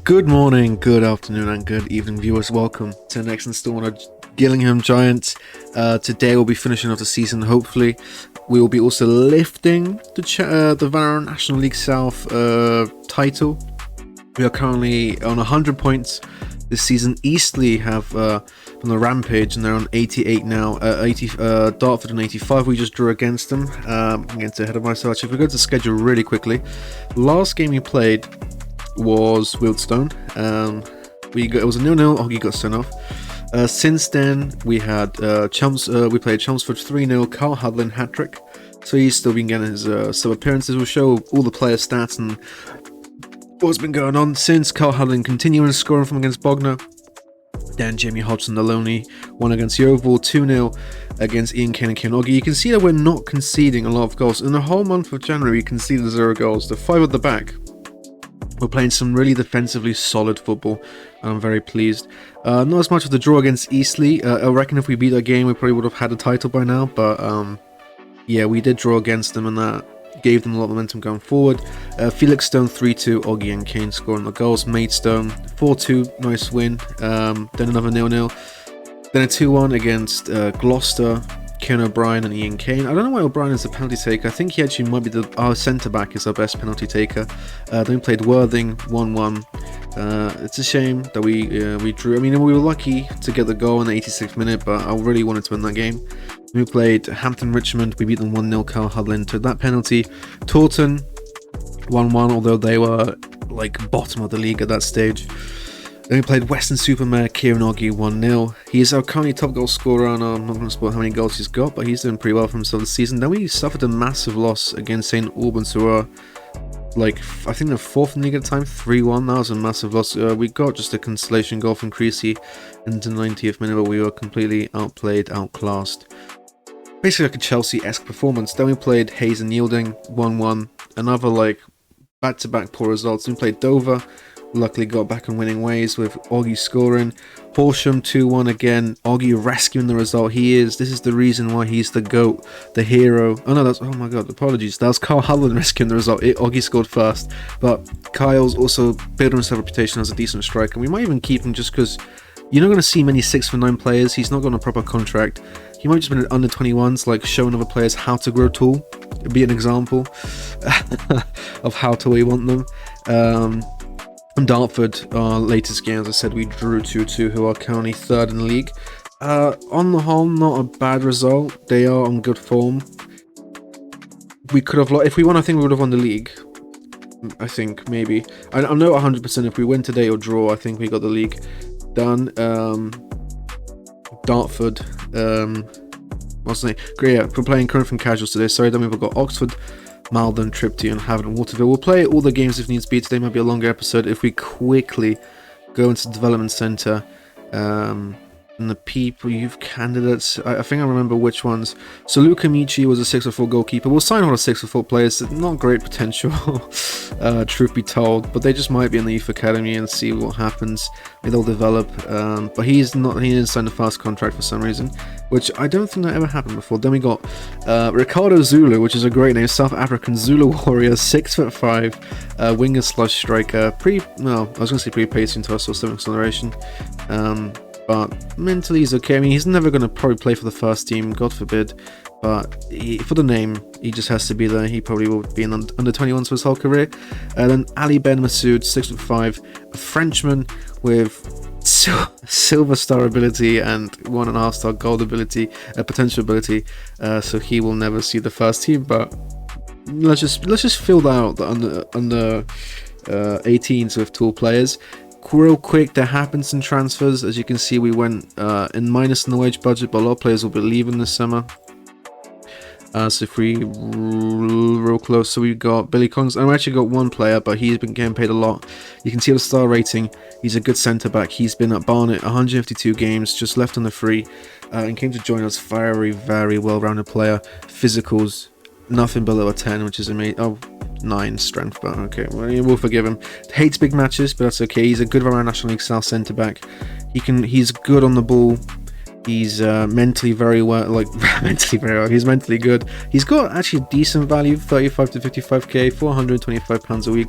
Good morning, good afternoon, and good evening, viewers. Welcome to the next installment of Gillingham Giants. Today we'll be finishing off the season. Hopefully, we will be also lifting the Valorant National League South title. We are currently on 100 points this season. Eastleigh have from the Rampage, and they're on 88 now. Dartford on 85. We just drew against them. I'm getting ahead of myself. Actually, if we go to the schedule really quickly, last game we played was Wildstone. It was a 0-0. Oggy got sent off. Since then, we had we played Chelmsford 3-0. Carl Hudlin hat-trick. So he's still been getting his sub appearances. We'll show all the player stats and what's been going on since. Carl Hudlin continuing scoring from against Bogner. Then Jamie Hodgson, the lonely one against the Oval, 2-0 against Ian Kane and Kieran Oggy. You can see that we're not conceding a lot of goals. In the whole month of January, we conceded 0 goals. The 5 at the back. We're playing some really defensively solid football, and I'm very pleased. Not as much of the draw against Eastleigh. I reckon if we beat that game, we probably would have had a title by now, but yeah, we did draw against them, and that gave them a lot of momentum going forward. Felix Stone 3-2, Oggy and Kane scoring the goals. Maidstone 4-2, nice win. Then another 0-0. Then a 2-1 against Gloucester. Ken O'Brien and Ian Kane. I don't know why O'Brien is the penalty taker. I think he actually might be our centre back is our best penalty taker. Then we played Worthing 1-1. It's a shame that we drew. I mean, we were lucky to get the goal in the 86th minute, but I really wanted to win that game. We played Hampton Richmond. We beat them 1-0. Carl Hudlin took that penalty. Taunton 1-1, although they were like bottom of the league at that stage. Then we played Western Supermare, Kieran Oggy 1-0. He is our currently top goal scorer, and I'm not going to spoil how many goals he's got, but he's doing pretty well for himself this season. Then we suffered a massive loss against St Albans, who are I think they're 4th in the league at the time, 3-1. That was a massive loss. We got just a consolation goal from Creasy into the 90th minute, but we were completely outplayed, outclassed. Basically like a Chelsea-esque performance. Then we played Hayes and Yielding 1-1. Another back-to-back poor results. Then we played Dover. Luckily got back on winning ways with Oggy scoring. Horsham 2-1 again. Oggy rescuing the result. This is the reason why he's the GOAT, the hero. Oh my god, apologies. That was Carl Hudlin rescuing the result. Oggy scored first. But Kyle's also built himself a reputation as a decent striker. We might even keep him just because you're not going to see many 6-for-9 players. He's not got a proper contract. He might just be under 21s, showing other players how to grow tall. It'd be an example of how tall we want them. And Dartford, our latest game, as I said, we drew 2-2, who are currently 3rd in the league. On the whole, not a bad result. They are on good form. We could have, if we won, I think we would have won the league. I think, maybe. I'm not 100% if we win today or draw, I think we got the league done. Dartford, what's the name? Great, yeah, we're playing current from casuals today. Sorry, then we've got Oxford, Malden, Tripty, and Havant and Waterville. We'll play all the games if needs be. Today might be a longer episode if we quickly go into the development centre. And the people, you've candidates. I think I remember which ones. So Luca Michi was a 6-4 goalkeeper. We'll sign all the 6-4 players. Not great potential, truth be told. But they just might be in the youth academy and see what happens. Maybe they'll develop. But he didn't sign the fast contract for some reason, which I don't think that ever happened before. Then we got Ricardo Zulu, which is a great name. South African Zulu warrior, 6'5", winger slash striker. I was going to say pre-pacing to us or 7 acceleration. But mentally he's okay. I mean, he's never going to probably play for the first team, God forbid. But for the name, he just has to be there. He probably will be in under 21s for his whole career. Then Ali Ben Masood, 6'5", a Frenchman with silver star ability and 1.5 star gold ability, potential ability. So he will never see the first team. But let's just fill that out the under 18s with tall players. Real quick, there happened some transfers. As you can see, we went in minus in the wage budget, but a lot of players will be leaving this summer. So if we real close, so we got Billy Collins, and we actually got one player, but he's been getting paid a lot. You can see the star rating. He's a good centre back. He's been at Barnet 152 games, just left on the free, and came to join us. Very, very well-rounded player. Physicals, nothing below a 10, which is amazing. 9 strength, but okay, we'll forgive him. Hates big matches, but that's okay. He's a good around National League South centre back. He's good on the ball. He's mentally very well, mentally very well. He's mentally good. He's got actually decent value, 35 to 55k, £425 a week.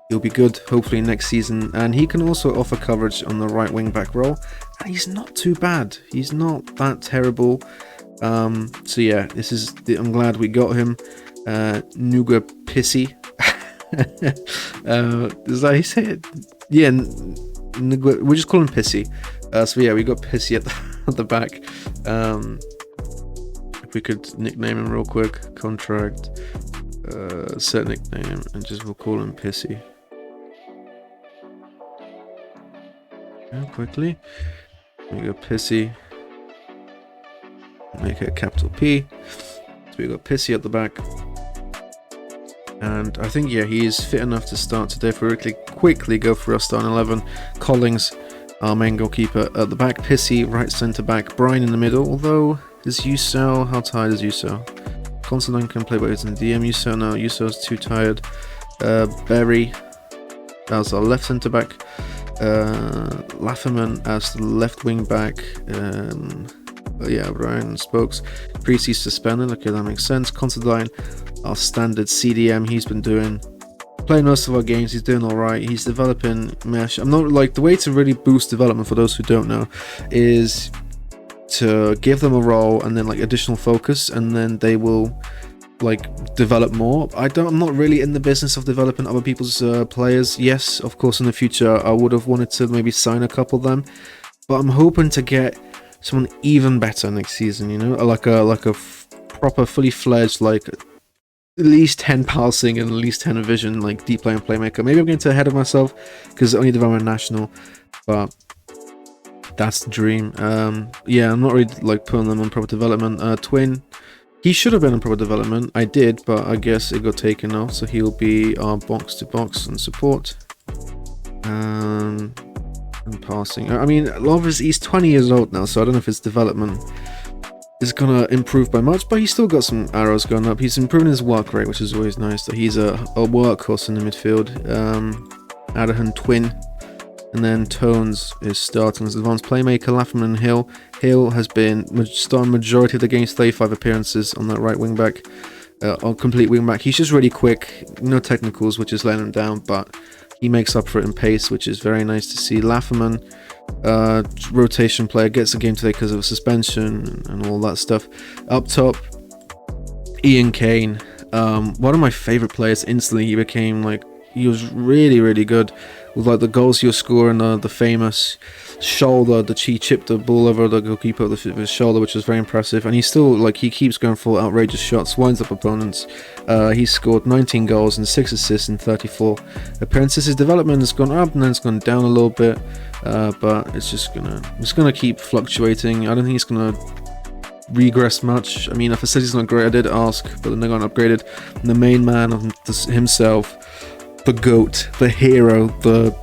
He'll be good, hopefully, next season. And he can also offer coverage on the right wing-back role. And he's not too bad. He's not that terrible. So yeah, I'm glad we got him. Nuga Pissy. Is that how you say it? Yeah, we just call him Pissy. So yeah, we got Pissy at the back. If we could nickname him real quick, contract, set nickname, and we'll call him Pissy. Quickly, we got Pissy. Make it a capital P. So we got Pissy at the back. And I think, yeah, he is fit enough to start today. If we quickly go for our starting 11, Collins, our main goalkeeper, at the back, Pissy, right centre back, Brian in the middle. Although, is Yusel, how tired is Yusel? Constantine can play both in the DM. Yusel, no, Yusel's too tired. Berry, as our left centre back. Lafferman as the left wing back. Yeah, Ryan Spokes. Creasy's suspended. Okay, that makes sense. Constantine, our standard CDM. He's been playing most of our games. He's doing all right. He's developing mesh. I'm not like, the way to really boost development, for those who don't know, is to give them a role and then like additional focus, and then they will like develop more. I'm not really in the business of developing other people's players. Yes, of course, in the future I would have wanted to maybe sign a couple of them, but I'm hoping to get someone even better next season, you know, like a proper fully fledged, like at least 10 passing and at least 10 vision, like deep play and playmaker. Maybe I'm getting too ahead of myself because only development national, but that's the dream. Yeah, I'm not really like putting them on proper development. Twin, he should have been on proper development. I did, but I guess it got taken off, so he'll be our box to box and support. And passing. I mean, he's 20 years old now, so I don't know if his development is gonna improve by much, but he's still got some arrows going up. He's improving his work rate, which is always nice. That he's a workhorse in the midfield. Adahan Twin, and then Tones is starting as advanced playmaker. Lafferman and Hill. Hill has been starting majority of the game's 35 appearances on that right wing back, on complete wing back. He's just really quick, no technicals, which is letting him down, but he makes up for it in pace, which is very nice to see. Lafferman, rotation player, gets the game today because of a suspension and all that stuff. Up top, Ian Kane, one of my favorite players. Instantly, he became like, he was really, really good with like the goals he was scoring, the famous shoulder, he chipped the ball over the goalkeeper with his shoulder, which was very impressive. And he's still like, he keeps going for outrageous shots, winds up opponents. He's scored 19 goals and 6 assists in 34 appearances. His development has gone up and then it's gone down a little bit, but it's gonna keep fluctuating. I don't think it's gonna regress much. I mean, our facility's not great. I did ask, but then they got upgraded. And the main man of himself, the GOAT, the hero, the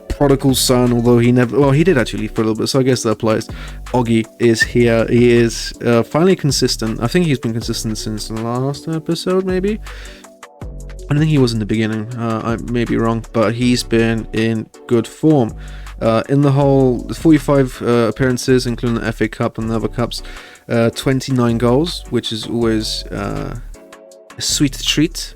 prodigal son, although he never, well, he did actually for a little bit, so I guess that applies. Oggy is here. He is finally consistent. I think he's been consistent since the last episode, maybe. I don't think he was in the beginning. I may be wrong, but he's been in good form. In the whole 45 appearances, including the FA Cup and the other cups, 29 goals, which is always a sweet treat,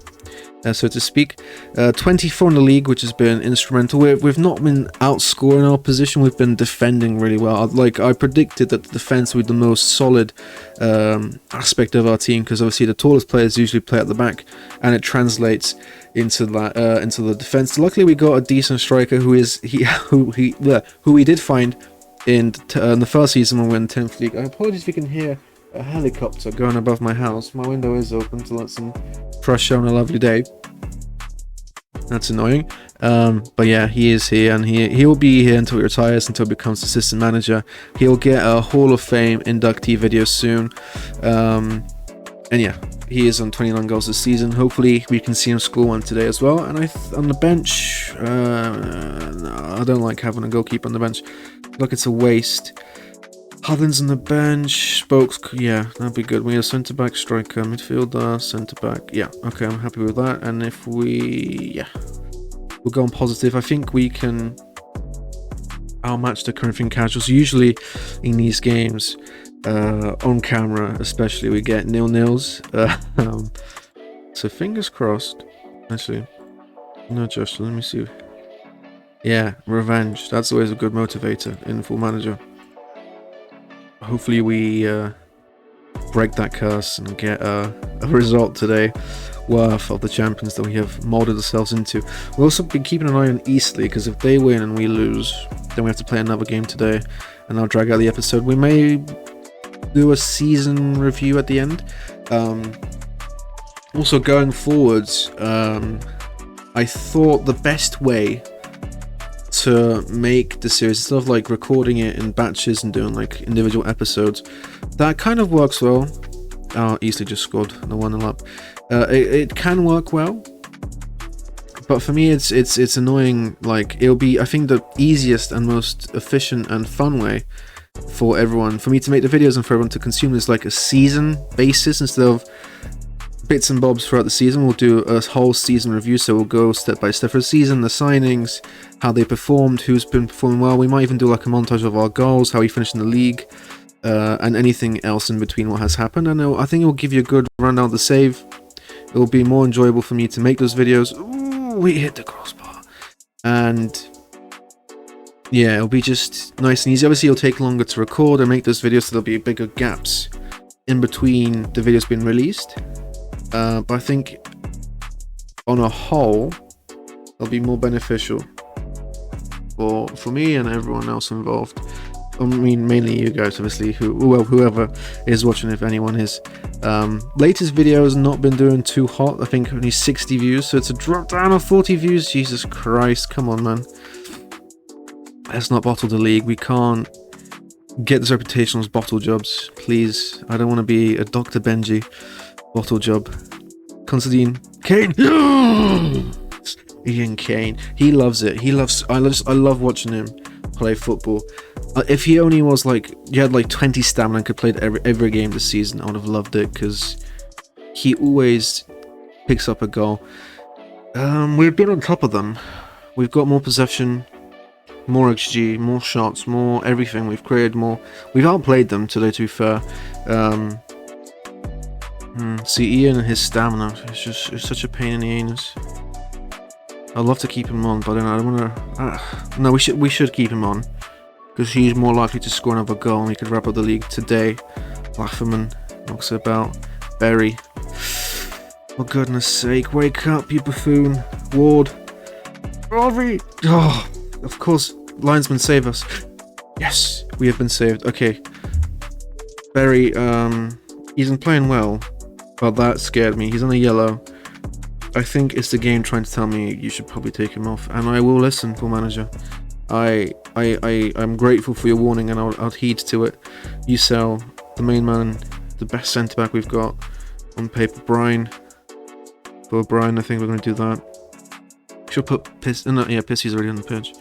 so to speak. 24 in the league, which has been instrumental. We've not been outscoring our position, we've been defending really well. Like, I predicted that the defense would be the most solid aspect of our team, because obviously the tallest players usually play at the back, and it translates into that into the defense. Luckily, we got a decent striker who we did find in the first season when we were in 10th league. I apologize if you can hear a helicopter going above my house. My window is open to let some fresh air on a lovely day. That's annoying. But yeah, he is here, and he'll be here until he retires, until he becomes assistant manager. He'll get a Hall of Fame inductee video soon. And yeah, he is on 29 goals this season. Hopefully we can see him score one today as well. And on the bench, I don't like having a goalkeeper on the bench. Look, it's a waste. Hutton's on the bench. Spokes, yeah, that'd be good. We have centre back, striker, midfielder, centre back. Yeah, okay, I'm happy with that. And if we'll go on positive. I think we can outmatch the Corinthian casuals. Usually in these games, on camera especially, we get 0-0s. So fingers crossed. Actually, No, Josh, let me see. Yeah, revenge. That's always a good motivator in Full Manager. Hopefully we break that curse and get a result today worth of the champions that we have molded ourselves into. We'll also be keeping an eye on Eastleigh, because if they win and we lose, then we have to play another game today, and I'll drag out the episode. We may do a season review at the end. Also, going forwards, I thought the best way to make the series, instead of like recording it in batches and doing like individual episodes, that kind of works well. Eastleigh just scored the 1-0 up. It can work well, but for me it's annoying. Like, it'll be, I think, the easiest and most efficient and fun way for everyone, for me to make the videos and for everyone to consume this, like a season basis instead of bits and bobs throughout the season. We'll do a whole season review, so we'll go step by step for the season, the signings, how they performed, who's been performing well. We might even do like a montage of our goals, how we finished in the league, and anything else in between what has happened. And I think it will give you a good rundown of the save. It will be more enjoyable for me to make those videos. Ooh, we hit the crossbar. And yeah, it'll be just nice and easy. Obviously, it'll take longer to record and make those videos, so there'll be bigger gaps in between the videos being released. But I think on a whole, it'll be more beneficial for me and everyone else involved. I mean, mainly you guys, obviously, whoever is watching, if anyone is. Latest video has not been doing too hot. I think only 60 views, so it's a drop down of 40 views. Jesus Christ, come on, man. Let's not bottle the league. We can't get this reputation as bottle jobs, please. I don't want to be a Dr. Benji bottle job. Constantine Kane. Ian Kane. He loves it. I love watching him play football. If he only was like, he had like 20 stamina and could play every game this season, I would have loved it, because he always picks up a goal. We've been on top of them. We've got more possession, more XG, more shots, more everything. We've created more. We've outplayed them today, to be fair. See, Ian and his stamina, it's such a pain in the anus. I'd love to keep him on, but I don't want to. No, we should keep him on, because he's more likely to score another goal, and we could wrap up the league today. Lafferman knocks it about. Berry. For goodness sake, wake up, you buffoon. Ward. Rory. Oh, of course, linesman, save us. Yes, we have been saved. Okay. Berry, he's been playing well, but that scared me. He's on a yellow. I think it's the game trying to tell me you should probably take him off, and I will listen, Full Manager. I'm grateful for your warning, and I'll heed to it. You sell the main man, the best centre back we've got on paper, Brian. For Brian, I think we're going to do that. Should put Piss. No, yeah, Pissy's already on the pitch.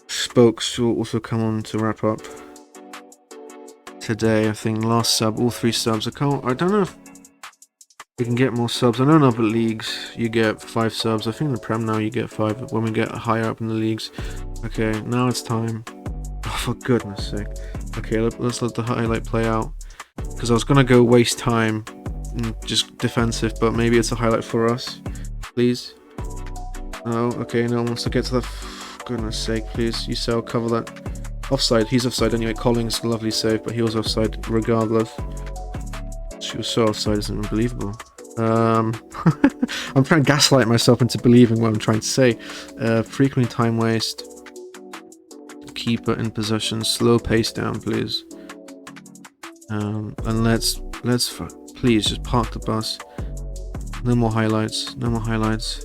Spokes will also come on to wrap up today. I think last sub, all 3 subs. I don't know if we can get more subs. I know in other leagues you get 5 subs. I think in the Prem now you get 5 when we get higher up in the leagues. Okay, now it's time. Oh, for goodness sake. Okay, let's let the highlight play out, because I was gonna go waste time and just defensive, but maybe it's a highlight for us. Please. Oh, okay, no one wants to get to the. Goodness sake, please. You sell, cover that. Offside, he's offside anyway. Collins, lovely save, but he was offside regardless. She was so offside, it's unbelievable. I'm trying to gaslight myself into believing what I'm trying to say. Frequently time waste. Keeper in possession, slow pace down, please. And let's please just park the bus. No more highlights. No more highlights.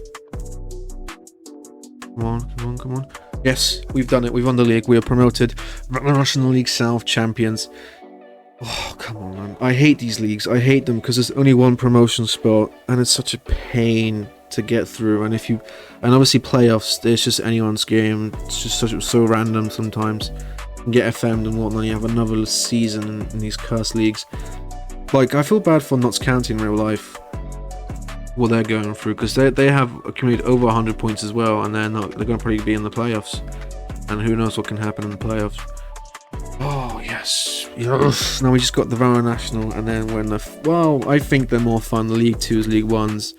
Come on, come on, come on. Yes, we've done it. We've won the league. We are promoted. Russian League South champions. Oh, come on, man. I hate these leagues. I hate them because there's only one promotion spot, and it's such a pain to get through. And obviously playoffs, it's just anyone's game. It's just so random sometimes. You get FM'd and whatnot. You have another season in these cursed leagues. Like, I feel bad for Notts County in real life, what they're going through, because they have accumulated over 100 points as well, and they're going to probably be in the playoffs, and who knows what can happen in the playoffs. Oh yeah, Yes. Yes. Now we just got the Vara National, and then we're in the... Well, I think they're more fun. League 2s, League 1s.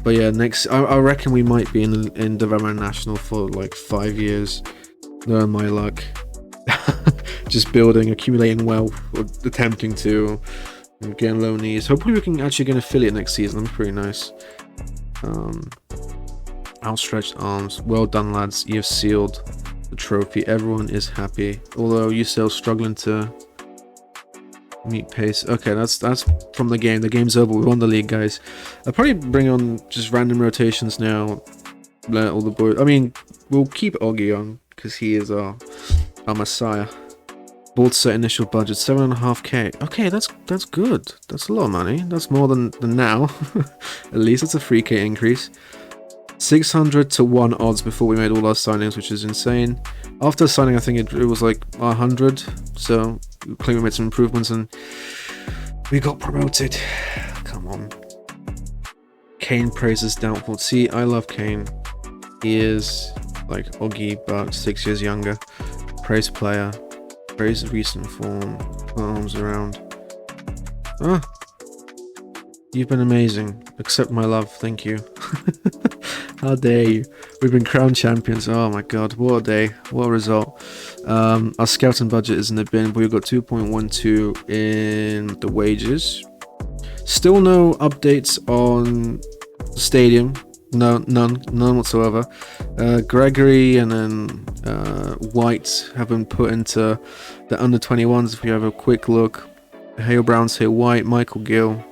But yeah, next... I reckon we might be in the Vara National for like 5 years. Learn my luck. Just building, accumulating wealth, or attempting to, and getting low knees. Hopefully we can actually get an affiliate next season. That'd be pretty nice. Outstretched arms. Well done, lads. You've sealed the trophy. Everyone is happy. Although you're still struggling to meet pace. Okay, that's from the game. The game's over. We won the league, guys. I'll probably bring on just random rotations now. Let all the boys... I mean, we'll keep Oggy on because he is our messiah. Board set initial budget 7.5k. Okay, that's good. That's a lot of money. That's more than now. At least it's a 3k increase. 600 to 1 odds before we made all our signings, which is insane. After signing, I think it was like 100. So clearly we made some improvements and we got promoted. Come on. Kane praises doubtful. See, I love Kane. He is like Oggy, but 6 years younger. Praise player. Praise recent form. Arms around. Ah. You've been amazing. Accept my love. Thank you. How dare you? We've been crowned champions. Oh my god, what a day. What a result. Our scouting budget is in the bin, but we've got 2.12 in the wages. Still no updates on the stadium. No, none whatsoever. Gregory and then White have been put into the under 21s. If you have a quick look, Hale Brown's here, White, Michael Gill,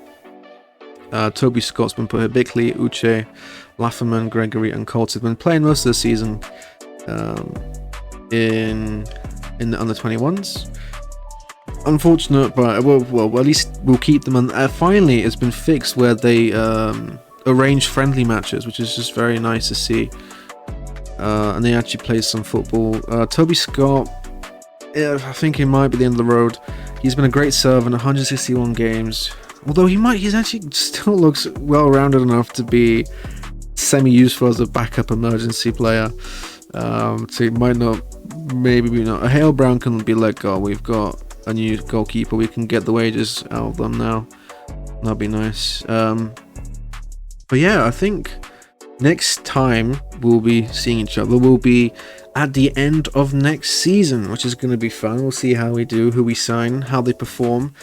Toby Scott's been put here, Bickley, Uche, Lafferman, Gregory, and Colts have been playing most of the season in the under 21s. Unfortunate, but well, at least we'll keep them. And finally, it's been fixed where they arrange friendly matches, which is just very nice to see. And they actually play some football. Toby Scott, I think he might be the end of the road. He's been a great servant, 161 games. Although he's actually still looks well-rounded enough to be semi-useful as a backup emergency player. So he might not, maybe not. A Hale Brown can be let go. We've got a new goalkeeper. We can get the wages out of them now. That'd be nice. But yeah, I think next time we'll be seeing each other. We'll be at the end of next season, which is going to be fun. We'll see how we do, who we sign, how they perform.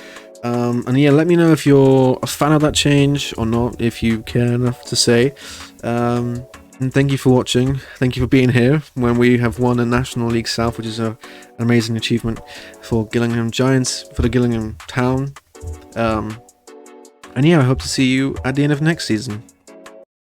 And yeah, let me know if you're a fan of that change or not, if you care enough to say. And thank you for watching. Thank you for being here when we have won a National League South, which is an amazing achievement for Gillingham Giants, for the Gillingham town. And yeah, I hope to see you at the end of next season.